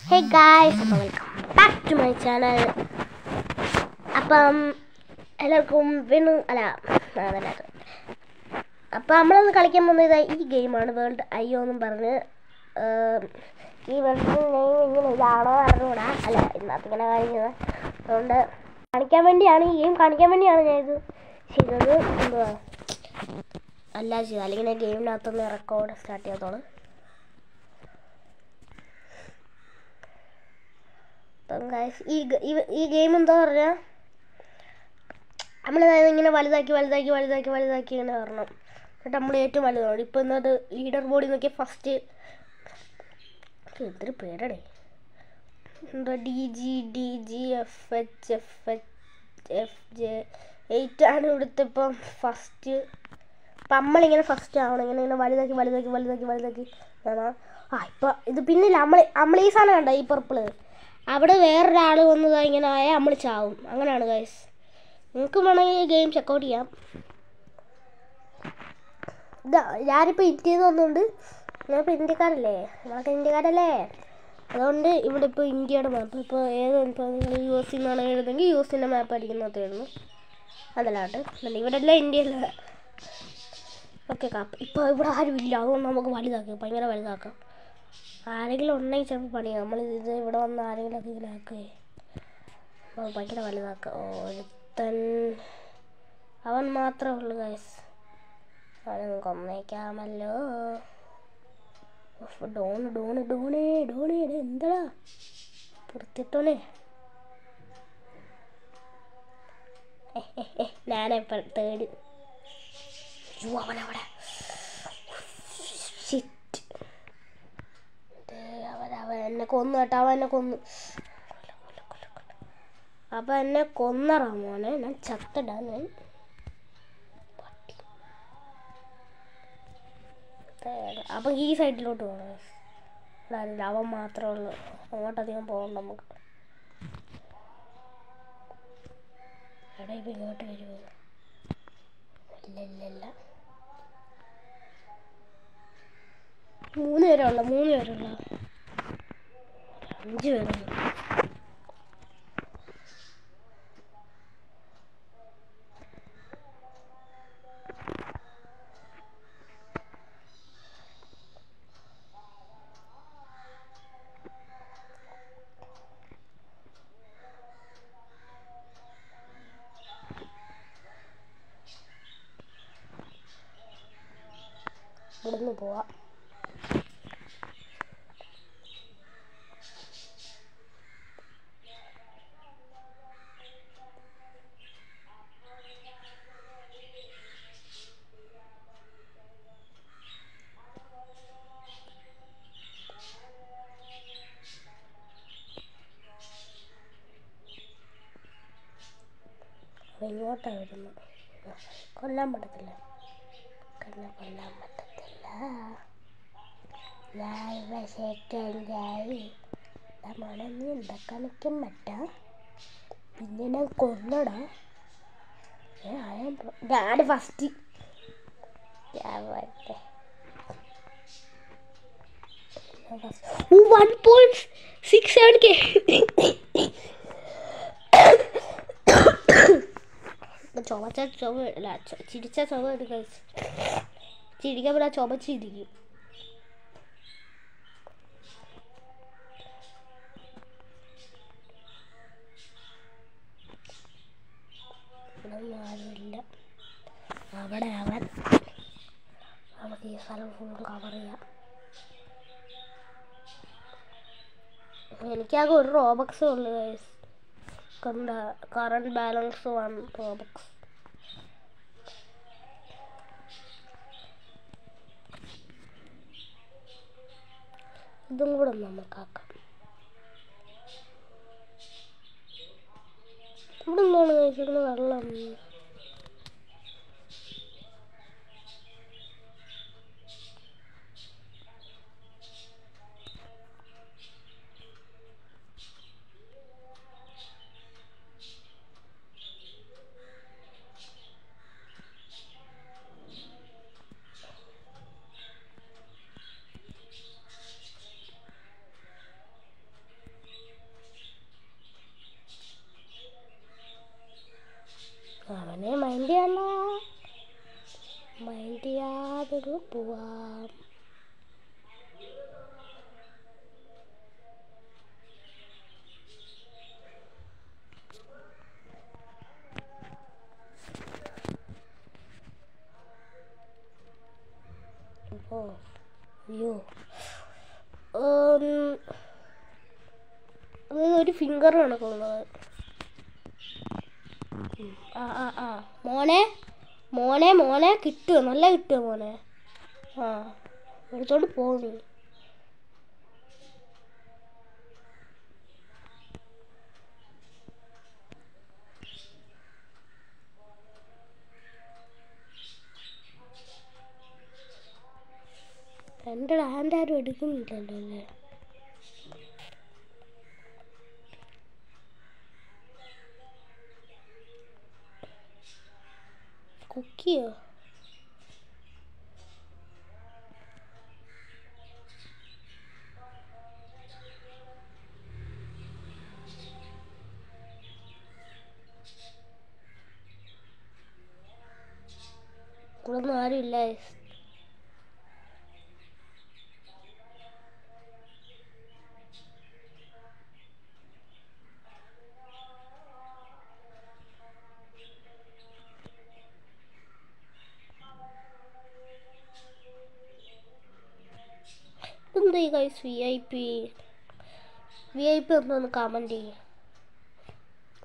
Hey guys, അപ്പോൾ welcome back to my channel. അപ്പം എല്ലാവർക്കും വീണ്ടും അതല്ലാതെ അപ്പം നമ്മളൊന്ന് കളിക്കാൻ പോകുന്നത് ഈ ഗെയിമാണ് വേൾഡ് IO എന്നും പറഞ്ഞ്. ഈ വേൾഡ് ഇങ്ങനെ ഇതാണോ അറിഞ്ഞൂടാ, അല്ല ഇതിനകത്ത് ഇങ്ങനെ കാണിക്കുന്നത്. അതുകൊണ്ട് കാണിക്കാൻ വേണ്ടിയാണ് ഈ ഗെയിം കാണിക്കാൻ വേണ്ടിയാണ് ഞാനിത് ചെയ്തത്. എന്തുവാ അല്ല ചെയ്തത്, അല്ലെങ്കിൽ ഞാൻ ഗെയിമിനകത്തൊന്ന് റെക്കോർഡ് സ്റ്റാർട്ട് ചെയ്യാത്തോളൂ. അപ്പം ഗൈസ് ഈ ഗെയിം എന്താ പറഞ്ഞാൽ നമ്മളതായത് ഇങ്ങനെ വലുതാക്കി ഇങ്ങനെ വരണം. എന്നിട്ട് നമ്മൾ ഏറ്റവും വലുതാണ്. ഇപ്പം ഇന്നത് ലീഡർ ബോർഡിൽ നോക്കിയാൽ ഫസ്റ്റ് എന്തൊരു പേരടേ, എന്താ DG FH FJ 8 ആണ് ഇവിടുത്തെ ഇപ്പം ഫസ്റ്റ്. അപ്പം നമ്മളിങ്ങനെ ഫസ്റ്റ് ആവണം. ഇങ്ങനെ വലുതാക്കി വേണം. ഇപ്പം ഇത് പിന്നെ നമ്മൾ ഈ സാധനം കണ്ട ഈ പർപ്പിള്, അവിടെ വേറൊരാൾ വന്നതാ ഇങ്ങനെ ആയാൽ നമ്മൾ ചാവും. അങ്ങനെയാണ് ഗൈസ്. നിങ്ങൾക്ക് വേണമെങ്കിൽ ഈ ഗെയിം ചെക്കൗട്ട് ചെയ്യാം. ഇതാ ഞാനിപ്പോൾ ഇന്ത്യയിൽ നിന്ന് വന്നുകൊണ്ട്, ഞാനിപ്പോൾ ഇന്ത്യക്കാരല്ലേ, അതുകൊണ്ട് ഇവിടെ ഇപ്പോൾ ഇന്ത്യയുടെ മാപ്പ്. ഇപ്പോൾ ഇപ്പോൾ നിങ്ങൾ US നിന്നാണ് എഴുതുമെങ്കിൽ US മാപ്പ് അടിക്കുന്നതേ ഉള്ളൂ. അതല്ലാണ്ട് ഇവിടെ എല്ലാം ഇന്ത്യയിലെ ഓക്കെ കാപ്പ്. ഇപ്പോൾ ഇവിടെ ആരും ഇല്ല, അതുകൊണ്ട് നമുക്ക് വലുതാക്കാം, ഭയങ്കര വലുതാക്കാം. ആരെങ്കിലും ഉണ്ടെങ്കിൽ ചിലപ്പോൾ പണിയാം. നമ്മളിത് ഇവിടെ വന്ന് ആരെങ്കിലും ഒക്കെ ഇങ്ങനെ ആക്കുകയെ ഭയങ്കര വലുതാക്കുക. ഒരുത്തൻ അവൻ മാത്രമേ ഉള്ളൂ ഗൈസ്. അവനൊന്ന് കൊന്നേക്കാമല്ലോ. ഡോണേ എന്താ വൃത്തിട്ടോനെ. ഞാനെപ്പോൾ തേടി അവനവിടെ അവൻ എന്നെ കൊന്നു കേട്ടോ. അവൻ എന്നെ കൊന്നറാ മോനെ. ഞാൻ ചത്തടാ. അപ്പം ഈ സൈഡിലോട്ട് പോകണം. അവൻ മാത്രമേ ഉള്ളൂ, അങ്ങോട്ടധികം പോകണം നമുക്ക്. എടാ ഇപ്പം ഇങ്ങോട്ട് വരുമോ? ഇല്ല. 3 പേരുള്ള 5 പേരുള്ളൂ. ഇവിടുന്ന് പോവാം. ഇങ്ങോട്ടാണ് വരുന്നത്. കൊല്ലാൻ പറ്റത്തില്ല. മോനെ നീ ഉണ്ടാക്കാൻ നിൽക്കാൻ പറ്റാ, പിന്നെ ഞാൻ കൊല്ലടാ. ഞാൻ ഫസ്റ്റ് 1.67K. ചിരിച്ച ചുമ എടുക്കുക. ചിരിക്കാൻ പറ്റാ, ചുമച്ചിരിക്കും. ആരുമില്ല അവിടെ. നമുക്ക് ഈ സ്ഥലം ഫുൾ കവർ ചെയ്യാം. എനിക്കാകെ ഒരു റോബക്സേ ഉള്ളു ഗൈസ്. Current balance 1 റോബക്സ്. ഇതും കൂടെ നമുക്കാക്കാം. ഇവിടെ എന്താണ് കഴിച്ചിരുന്ന വെള്ളം? മോനെ മൈൻഡ് ചെയ്യണ്ട, മൈൻഡ് ചെയ്യാതെ പോവാം. അയ്യോ, ഒരു ഫിംഗർ കണക്കുള്ളത്. ആ മോനെ മോനെ മോനെ കിട്ടുമോ? നല്ല കിട്ടുമോ മോനെ? ആ എടുത്തോണ്ട് പോകുന്നു. എൻ്റെ ഹാൻഡ് ആരും എടുക്കുന്നില്ലല്ലോ അല്ലേ? കുക്കിയോ? ഇവിടൊന്നും ആരും ഇല്ല. എന്താ ഈ ഗൈസ് VIP ഒന്ന് കമൻറ്റ് ചെയ്യും.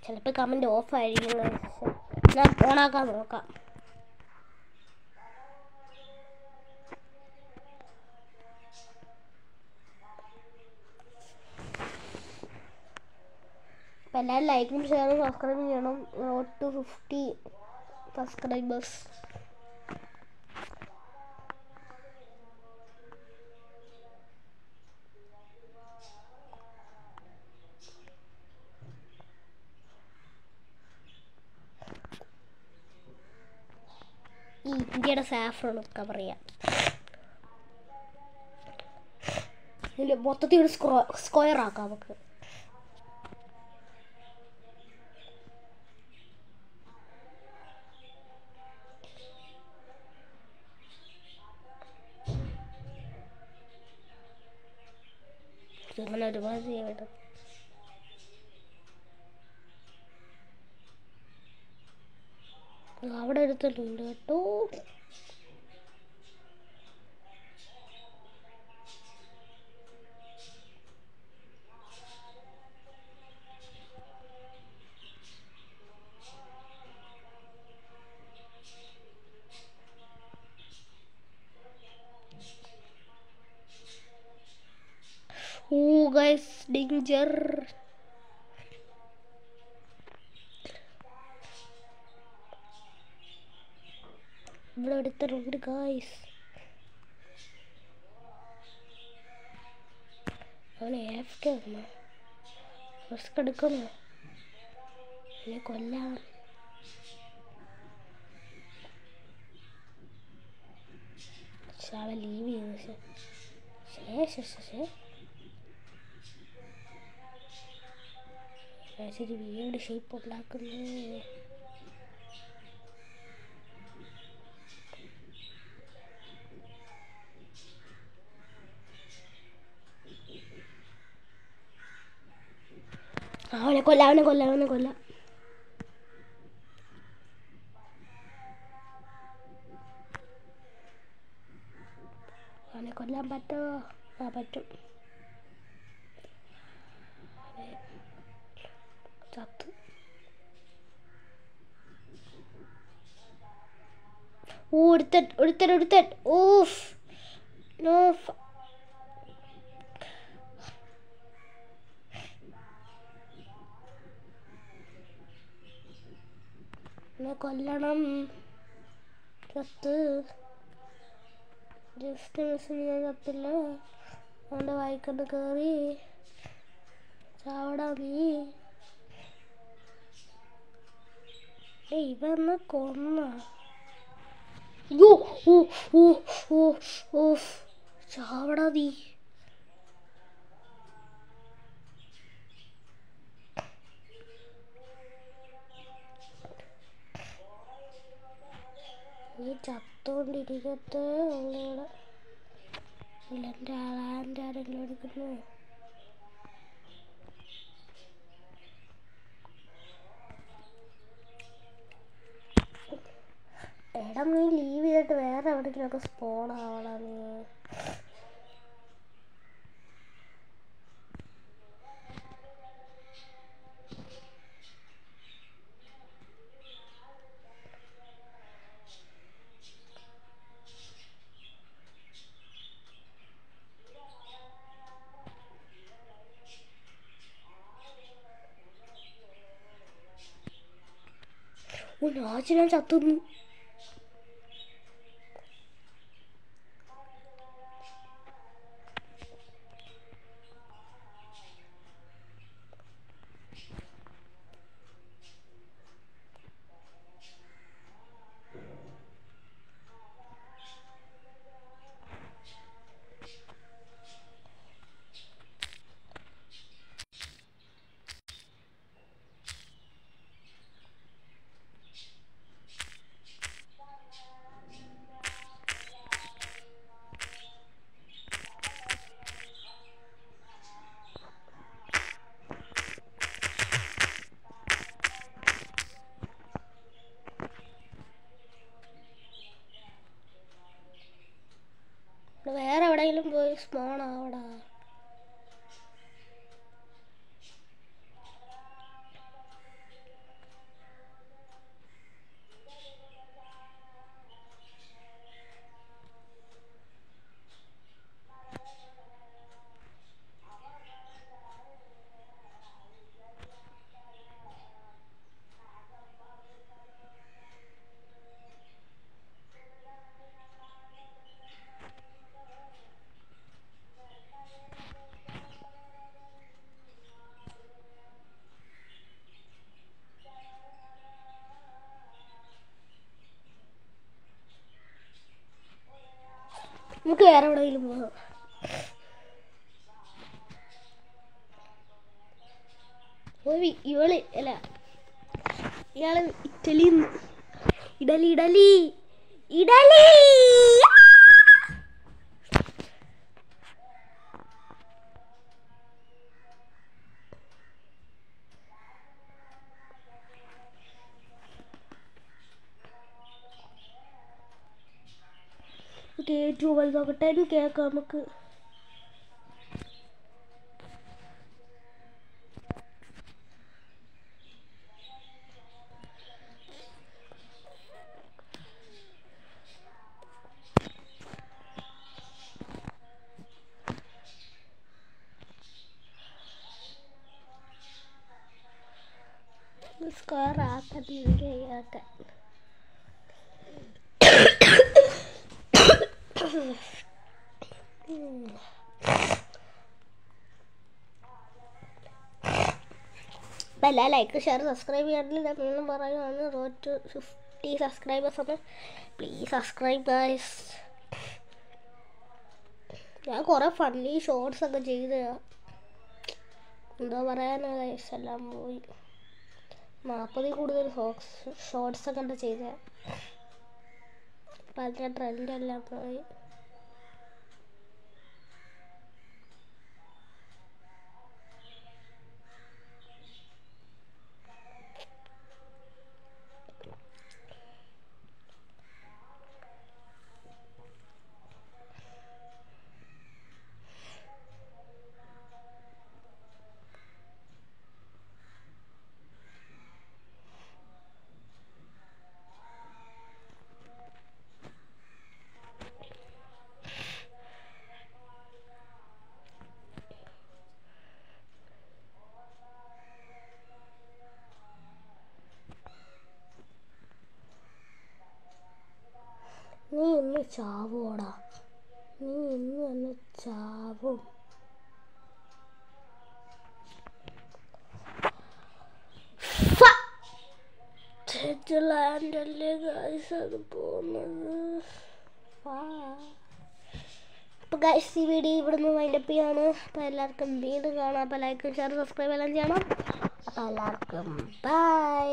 ചിലപ്പോൾ കമൻറ്റ് ഓഫായിരിക്കും. ഞാൻ ഓണാക്കാൻ നോക്കാം. അപ്പം എല്ലാവരും ലൈക്കും ഷെയറും സബ്സ്ക്രൈബും ചെയ്യണം. 50 സബ്സ്ക്രൈബേഴ്സ്. ഈ ഇന്ത്യയുടെ സാഫ്രോൺ ഒക്കെ പറയാം. ഇതിൽ മൊത്തത്തിൽ ഒരു സ്ക്വയർ ആക്കാം നമുക്ക്. ഇങ്ങനെ ഒരുപാട് ചെയ്യാൻ പറ്റും. അവിടെ എടുത്തിട്ടുണ്ട് കേട്ടോ. Guys danger. ഇവിടെ എടുത്തിട്ടുണ്ട് ഗൈസ്. അവനെ AFK വന്നു. റിസ്ക് എടുക്കുന്നു. എന്നെ കൊല്ലാം. അവൻ ലീവ് ചെയ്തു. ശരി വീട് ഷേപ്പ് ഉണ്ടാക്കുന്നു. അവനെ കൊല്ലാം. അവനെ കൊല്ലാൻ പറ്റുമോ? പറ്റും. ചത്ത്. ഒരുത്തൻ. ഓഫ് നോ. എന്നെ കൊല്ലണം. ചത്ത്. ജസ്റ്റ് മിസ്സിന് ഞാൻ ചത്തില്ല. അവൻ്റെ വായിക്കൊണ്ട് കയറി ചാവടാ നീ. ഇവന്ന് കൊന്ന. ചാവടാ നീ. ചത്തോണ്ടിരിക്കത്തെ ഉള്ളിവിടെ ഇല്ല. എൻ്റെ ആരെങ്കിലും എടുക്കുന്നു. എടാ നീ ലീവ് ചെയ്തിട്ട് വേറെ എവിടെയെങ്കിലുമൊക്കെ സ്പോൺ ആവടാ നീ. ഞാൻ ചത്തുന്നു. വേറെ എവിടെയെങ്കിലും പോയി സ്പോൺ ആവടാ. നമുക്ക് വേറെ എവിടെയെങ്കിലും പോകാം. ഇവള് അല്ല ഇയാള് ഇഡലി ഇഡലി ഇഡലി ഇഡലി ഏറ്റവും വലുതാക്കട്ടെ കേൾക്കാം നമുക്ക്. സ്ക്വയർ ആക്കാൻ അപ്പം ലൈക്ക് ഷെയർ സബ്സ്ക്രൈബ് ചെയ്യാണ്ടില്ല. ഞാൻ വീണ്ടും പറയുകയാണ്, റോഡ് ടു 50 സബ്സ്ക്രൈബേഴ്സ് ആണ്. Please subscribe guys. ഞാൻ കുറേ ഫണ്ണി ഷോർട്സ് ഒക്കെ ചെയ്ത് എന്താ പറയാനാ ഗൈസ്, എല്ലാം പോയി. 40 കൂടുതൽ ഷോർട്സ് ഒക്കെ എന്താ ചെയ്ത. അപ്പം അതിൻ്റെ ട്രെൻഡെല്ലാം പോയി. നീ ഇന്ന് ചാവോടാ, നീ ഇന്ന് തന്നെ ചാവും. ലാൻഡല്ലേ ഗൈസ് അത് പോകുന്നത്. അപ്പോൾ ഗൈസ് ഈ വീഡിയോ ഇവിടുന്ന് വൈൻഡപ്പ് ചെയ്യാണ്. അപ്പോൾ എല്ലാവർക്കും വീണ്ടും കാണാം. അപ്പോൾ ലൈക്കും ഷെയർ സബ്സ്ക്രൈബ് എല്ലാം ചെയ്യണം. അപ്പോൾ എല്ലാവർക്കും ബൈ.